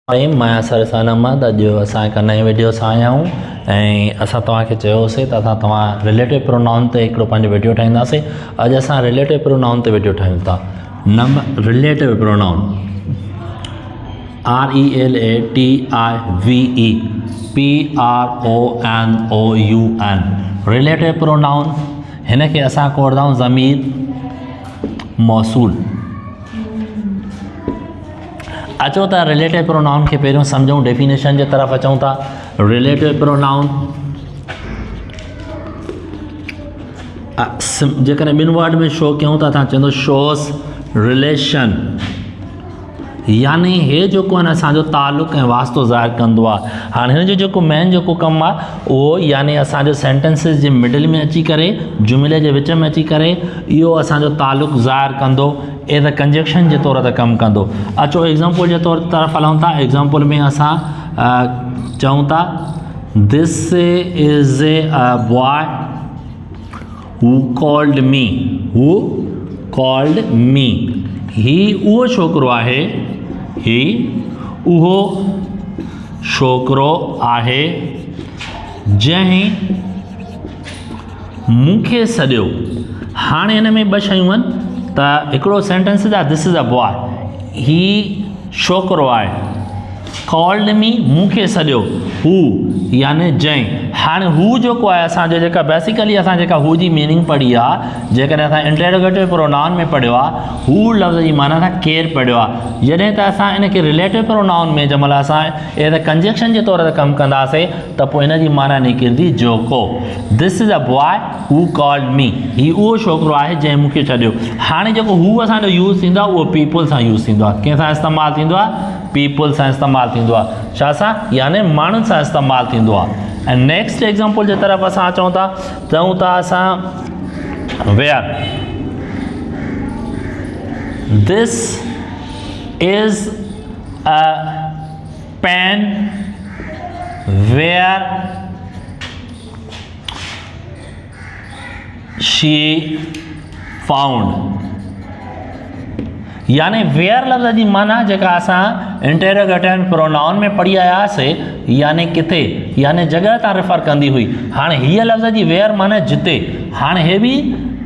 मैं सरसान अहमद अॼु असां हिकु नई वीडियो सां आया आहियूं ऐं असां तव्हांखे चयोसीं त असां तव्हां रिलेटिव प्रोनाउन ते हिकिड़ो पंहिंजो वीडियो ठाहींदासीं। अॼु असां रिलेटिव प्रोनाउन ते वीडियो ठाहियूं था। Number relative pronoun RELATIVE PRONOUN relative pronoun हिन खे असां कोरंदा आहियूं ज़मीर मौसूल। अचो त रिलेटिव प्रोनाउन खे पहिरियों सम्झूं, डेफिनेशन जे तरफ़ अचूं था। रिलेटिव प्रोनाउन जेकॾहिं ॿिनि वर्ड में शो कयूं था, तव्हां चवंदो शोस रिलेशन, यानी हे जेको आहे न असांजो तालुक़ु ऐं वास्तो ज़ाहिर कंदो आहे। हाणे हिन जो जेको मेन जेको कमु आहे उहो यानी असांजो सेंटेंसिस जे मिडिल में अची करे, जुमिले जे विच में अची करे इहो असांजो तालुक़ु ज़ाहिर कंदो, एज़ अ कंजक्शन जे तौर ते कमु कंदो। अचो एग्ज़ाम्पल जे तौर तरफ़ हलूं था। एग्ज़ाम्पल में असां चऊं था दिस इज़ ए बॉय हू कॉल्ड मी। ही उहो छोकिरो आहे, ही उहो छोकिरो आहे जंहिं मूंखे सॾियो। हाणे हिन में ॿ शयूं आहिनि त हिकिड़ो सेंटेंस आहे दिस इज़ अ बॉय, ही छोकिरो आहे, कॉल्ड मी मूंखे सॾियो, हू यानी जंहिं। हाणे हू जेको आहे असांजो जेका बेसिकली असां जेका हू जी मीनिंग पढ़ी आहे, जेकॾहिं असां इंटरोगेटिव प्रोनाउन में पढ़ियो आहे, हू लफ़्ज़ जी माना असां केरु पढ़ियो आहे। जॾहिं त असां इन खे रिलेटिव प्रोनाउन में जंहिं महिल असां एज़ अ कंजक्शन जे तौर ते कमु कंदासीं त पोइ इन जी माना निकिरंदी जेको। दिस इज़ अ बॉय हू कॉल्ड मी, ही उहो छोकिरो आहे जंहिं मूंखे छॾियो। हाणे जेको हू असांजो यूज़ थींदो आहे उहो पीपल सां यूज़ थींदो आहे। कंहिंसां इस्तेमालु थींदो आहे? पीपल सां इस्तेमालु थींदो आहे। छा सां? यानी माण्हुनि सां इस्तेमालु थींदो आहे। ऐं नेक्स्ट एग्ज़ाम्पल जे तरफ़ असां अचूं था असां where. This is a pen where she found, यानी वेयर लफ़्ज़ जी माना जेका असां इंटरोगेटिव प्रोनाउन में पढ़ी आयासीं, यानी किथे, यानी जॻह तां रेफर कंदी हुई। हाणे हीअ लफ़्ज़ जी वेयर माना जिते। हाणे हे बि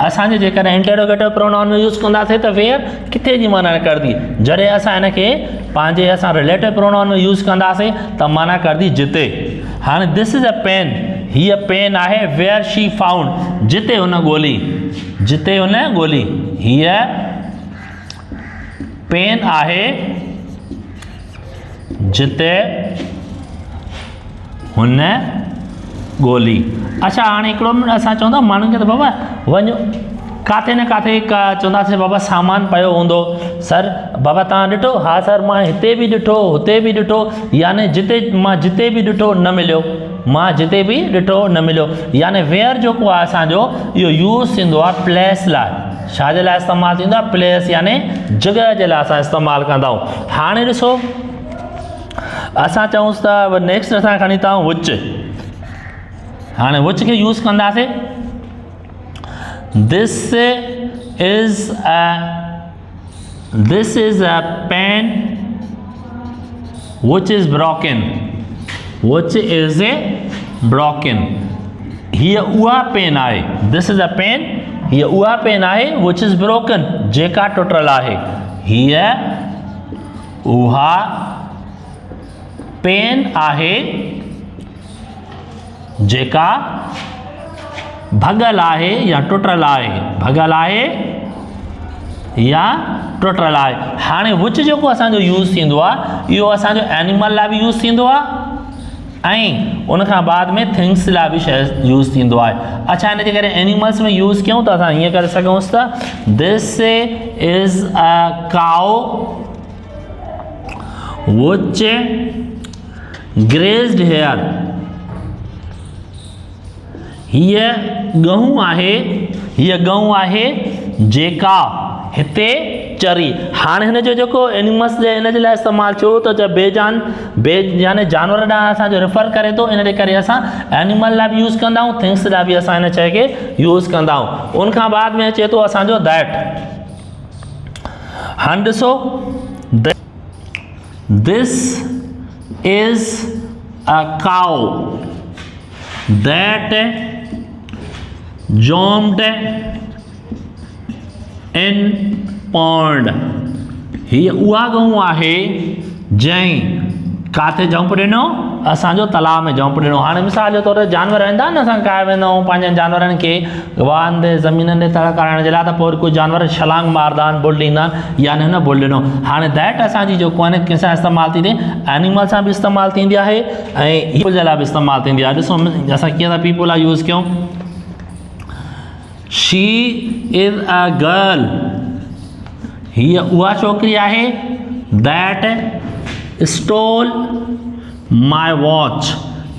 असांजे जेकॾहिं इंटरोगेटिव प्रोनाउन में यूज़ कंदासीं त वेयर किथे जी माना करदी। जॾहिं असां हिन खे पंहिंजे असां रिलेटिव प्रोनाउन में यूज़ कंदासीं त माना करदी जिते। हाणे दिस इज़ अ पेन, हीअ पेन आहे वेयर शी फाउंड, जिते हुन ॻोल्ही, जिते हुन ॻोल्ही। हीअ पेन आहे जिते हुन ॻोल्ही। अच्छा, हाणे हिकिड़ो मिनट असां चवंदा माण्हुनि खे त बाबा वञो किथे न किथे चवंदासीं बाबा सामान पियो हूंदो। सर बाबा तव्हां ॾिठो? हा सर मां हिते बि ॾिठो, हुते बि ॾिठो, यानी जिते मां जिते बि ॾिठो न मिलियो, मां जिते बि ॾिठो न मिलियो। यानी वेयर जेको आहे असांजो इहो यूज़ थींदो आहे प्लेस लाइ। छाजे लाइ इस्तेमालु थींदो आहे? प्लेस यानी जॻह जे लाइ असां इस्तेमालु कंदा आहियूं। हाणे ॾिसो असां चऊंसि त नेक्स्ट असां खणी था विच। हाणे विच खे यूज़ कंदासीं। This is a pen which is broken, which is a broken. हीअ उहा पेन आहे, दिस इज़ अ पेन, हीअ उहा पेन आहे विच इज़ ब्रोकन, जेका टुटल आहे। हीअ उहा पेन आहे जेका भॻल आहे या टुटल आहे, भॻल आहे या टुटल आहे। हाणे विच जेको असांजो यूज़ थींदो आहे इहो असांजो एनिमल लाइ बि यूज़ थींदो आहे ऐं उनखां बाद में थिंग्स लाइ बि शइ यूज़ थींदो आहे। अच्छा, हिन जे करे एनिमल्स में यूज़ कयूं त असां हीअं करे सघूंसि त दिस इज़ अ काउ विच ग्रेज़्ड हेयर, हीअ गऊं आहे, हीअ गऊं आहे जेका हिते चरी। हाणे हिन जो जेको एनिमल्स जे हिन जे लाइ इस्तेमालु थियो त बेजान यानी जानवर ॾांहुं असांजो रेफर करे थो। इन जे करे असां एनिमल लाइ बि यूज़ कंदा आहियूं, थिंग्स लाइ बि असां हिन शइ खे यूज़ कंदा आहियूं। उनखां बाद में अचे थो असांजो दैट। हाणे ॾिसो this is a cow that jumped in pond. हीअ उहा गऊं आहे जंहिं काथे जंप ॾिनो, असांजो तलाउ में जंप ॾिनो। हाणे मिसाल जे तौर ते जानवर वेंदा न, असां काए वेंदा आहियूं पंहिंजनि जानवरनि खे वाहन ते ज़मीननि ते तड़ करण जे लाइ, त पोइ कोई जानवर छलांग मारदा आहिनि, बुल ॾींदा आहिनि, यानी हुन बुल ॾिनो। हाणे दैट असांजी जेको आहे न कंहिंसां इस्तेमालु थी थिए, एनिमल सां बि इस्तेमालु थींदी आहे ऐं पीपल जे लाइ बि इस्तेमालु थींदी आहे। ॾिसो असां कीअं था पीपल लाइ यूज़ कयूं। शी इज़ अ गर्ल, हीअ उहा छोकिरी आहे दैट स्टोल माय वॉच,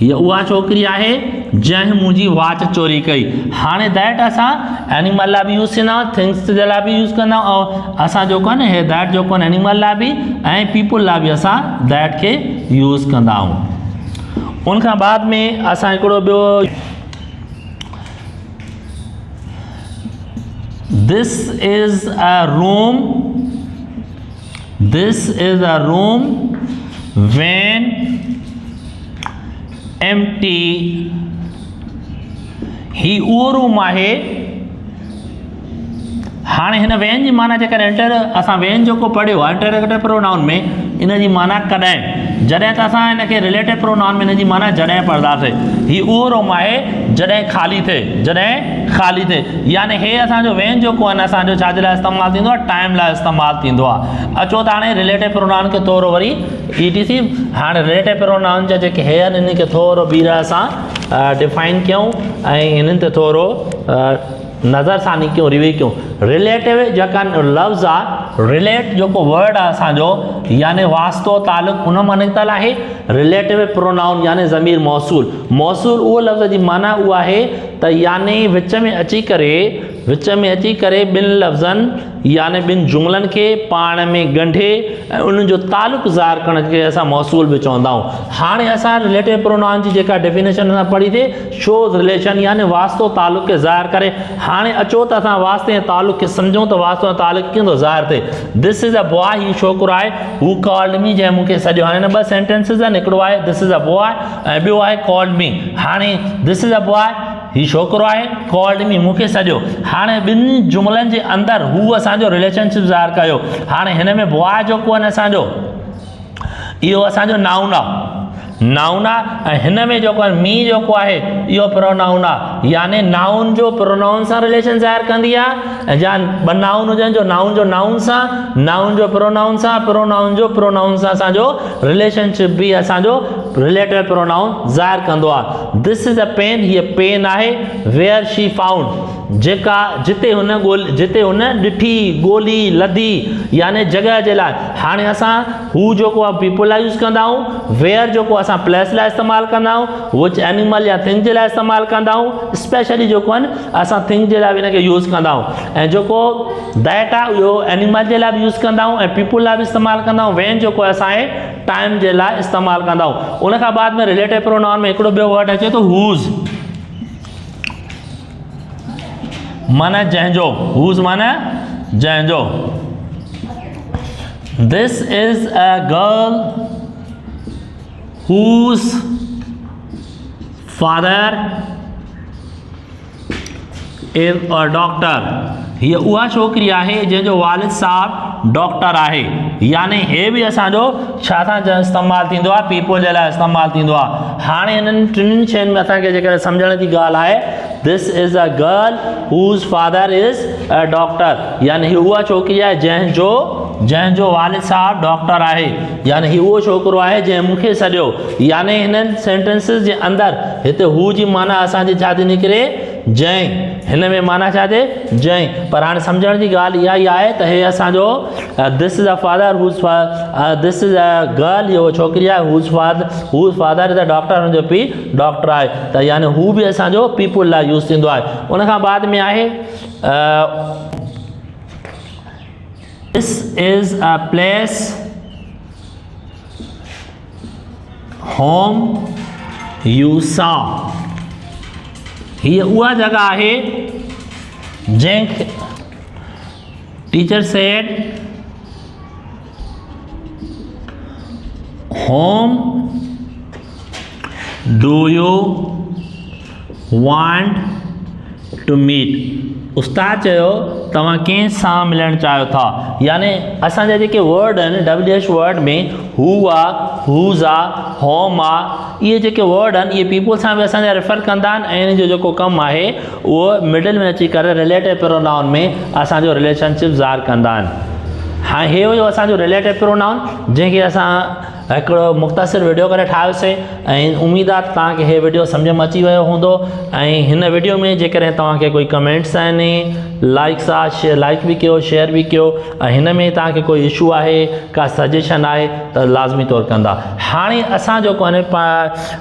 हीअ उहा छोकिरी आहे जंहिं मुंहिंजी वॉच चोरी कई। हाणे दैट असां एनिमल लाइ बि यूज़ कंदा आहियूं, थिंग्स जे लाइ बि यूज़ कंदा आहियूं, ऐं असां जेको आहे न हे दैट जेको आहे एनिमल लाइ बि ऐं पीपल लाइ बि असां दैट खे यूज़ कंदा आहियूं। उनखां बाद में असां हिकिड़ो ॿियो, this is a room, this is a room when empty, ही उहो रूम आहे। हाणे हिन वेन जी माना जेकर एंटर असां वेन जेको पढ़ियो आहे इंटरोगेटिव प्रोनाउन में, इन जी माना कॾहिं, जॾहिं त असां हिन खे रिलेटिव प्रोनाउन में इन जी माना जॾहिं पढ़ंदासीं। ही उहो रूम आहे जॾहिं ख़ाली थिए, जॾहिं ख़ाली थिए, यानी हे असांजो वेन जेको आहे न असांजो छाजे लाइ इस्तेमालु थींदो आहे, टाइम लाइ इस्तेमालु थींदो आहे। अचो त हाणे रिलेटिव प्रोनाउन खे थोरो वरी ETC, हाणे रिलेटिव प्रोनाउन जा जेके हे आहिनि इन खे थोरो ॿीहर असां डिफाइन कयूं ऐं इन्हनि ते थोरो नज़र सानी कयूं, रिव्यू कयूं। रिलेटिव जेका लफ़्ज़ आहे, रिलेट जेको वर्ड आहे असांजो, यानी वास्तो तालुक, उन मां निकितल आहे। रिलेटिव प्रोनाउन यानी ज़मीर मौसूल, मौसूल उहो लफ़्ज़ जी माना उहा आहे त यानी विच में अची करे ॿिनि लफ़्ज़नि यानी ॿिनि जुमलनि खे पाण में ॻंढे ऐं उन्हनि जो तालुक ज़ाहिर करण खे असां मौसूल बि चवंदा आहियूं। हाणे असां रिलेटिव प्रोनाउन जी जेका डेफिनेशन असां पढ़ी थिए, शोज़ रिलेशन यानी वास्तो तालुक खे ज़ाहिर करे। हाणे अचो त असां वास्ते ऐं तालुक खे सम्झूं त वास्तो ऐं तालुक कीअं थो ज़ाहिर थिए। दिस इज़ अ बॉय, हीउ छोकिरो आहे, हू कॉल्ड मी, जंहिं मूंखे सॾियो। हाणे ॿ सेंटेंसिस आहिनि, हिकिड़ो आहे दिस इज़ अ बॉय ऐं ॿियो आहे कॉल्ड मी। हाणे दिस इज़ अ बॉय, हीउ छोकिरो आहे, कॉल्ड मी, मूंखे सॾियो। हाणे ॿिनि जुमलनि जे अंदरि हू असांजो रिलेशनशिप ज़ाहिर कयो। हाणे हिन में बॉय जेको आहे न असांजो, इहो असांजो नाउन आहे, नाउन आहे, ऐं हिन में जेको आहे मी जेको आहे इहो प्रोनाउन आहे, यानी नाउन जो प्रोनाउन सां रिलेशन ज़ाहिर कंदी आहे। ऐं जा ॿ नाउन हुजनि, जो नाउन सां, नाउन जो प्रोनाउन सां, प्रोनाउन जो प्रोनाउन सां असांजो रिलेशनशिप बि असांजो रिलेटिव प्रोनाउन ज़ाहिर कंदो आहे। दिस इज़ अ पेन, हीअ पेन आहे। वेयर शी फाउंड, जेका जिते हुन ॾिठी, ॻोल्ही, लधी, यानी जॻह जे लाइ। हाणे असां हू जेको आहे पीपल लाइ यूज़ कंदा आहियूं, वेयर जेको असां प्लेस लाइ इस्तेमालु कंदा आहियूं, विच एनिमल या थिंग जे लाइ इस्तेमालु कंदा आहियूं, स्पेशली जेको आहे असां थिंग जे लाइ बि हिनखे यूज़ कंदा आहियूं। ऐं जेको दैट आहे उहो एनिमल जे लाइ बि यूज़ कंदा आहियूं ऐं पीपल लाइ बि इस्तेमालु कंदा आहियूं। वेन जेको आहे असांजे टाइम जे लाइ इस्तेमालु कंदा आहियूं। उनखां बाद में रिलेटिव प्रोनाउन में हिकिड़ो ॿियो वर्ड अचे थो हूज़, माना जंहिंजो, हूज़ माना जंहिंजो। This is a girl whose father is a doctor, हीअ उहा छोकिरी आहे जंहिंजो वालिद साहब डॉक्टर आहे। यानी हे बि असांजो छा सां इस्तेमालु थींदो आहे, पीपल जे लाइ इस्तेमालु थींदो आहे। हाणे हिननि टिनि शयुनि में असांखे जेकॾहिं सम्झण जी ॻाल्हि आहे, this is a girl whose father is a doctor, यानी हीअ उहा छोकिरी आहे जंहिंजो वालिद साहब डॉक्टर आहे, यानी हीअ उहो छोकिरो आहे जंहिं मूंखे सॾियो। यानी हिननि सेंटेंसिस जे अंदरि हिते हू जी माना असांजी छा थी निकिरे, जंहिं, हिन में माना छा थिए, जंहिं। पर हाणे सम्झण जी ॻाल्हि इहा ई आहे त हे असांजो this is a father whose this is a girl, इहो छोकिरी आहे whose father is a doctor, हुनजो पीउ डॉक्टर आहे, त यानी हू बि असांजो पीपल लाइ यूज़ थींदो आहे। उनखां बाद में आहे this is a place home U सॉ, हीअ उहा जॻह आहे जंहिंखे teacher said home whom do you want to meet? उस्ताद चयो तव्हां कंहिं सां मिलणु चाहियो था, यानी असांजा जेके वर्ड आहिनि WH वर्ड में हू आहे, हूज़ आहे, होम आहे, इहे जेके वर्ड आहिनि इहे पीपल सां बि असांजा रेफर कंदा आहिनि ऐं इन जो जेको कमु आहे उहो मिडल में अची करे रिलेटिव प्रोनाउन में असांजो रिलेशनशिप ज़ाहिर कंदा आहिनि। हाँ, हे हुयो असांजो रिलेटिव प्रोनाउन जंहिंखे असां हिकिड़ो मुख़्तसिर वीडियो करे ठाहियोसीं ऐं उमेदु आहे तव्हांखे हे वीडियो सम्झ में अची वियो हूंदो। ऐं हिन वीडियो में जेकॾहिं तव्हांखे कोई कमेंट्स आहिनि, लाइक्स आहे, लाइक बि कयो, शेयर बि कयो, ऐं हिन में तव्हांखे कोई इशू आहे, का सजेशन आहे त लाज़मी तौरु कंदा। हाणे असां जेको आहे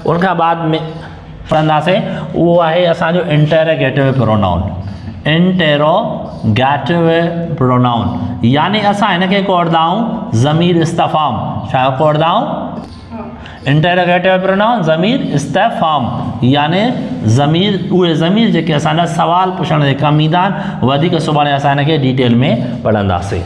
उनखां बाद में पढ़ंदासीं उहो आहे असांजो इंटेरोगेटिव प्रोनाउन। इंटेरोगेटिव प्रोनाउन यानी असां हिनखे कोड़दा आहियूं ज़मीर इस्तफ़ाम। छा कोड़दा आहियूं? इंटेरोगेटिव प्रोनाउन ज़मीर इस्तफ़ाम, यानी ज़मीर उहे ज़मीर जेके असांजा सवाल पुछण जे कमु ईंदा आहिनि। वधीक सुभाणे असां हिनखे डिटेल में पढ़ंदासीं।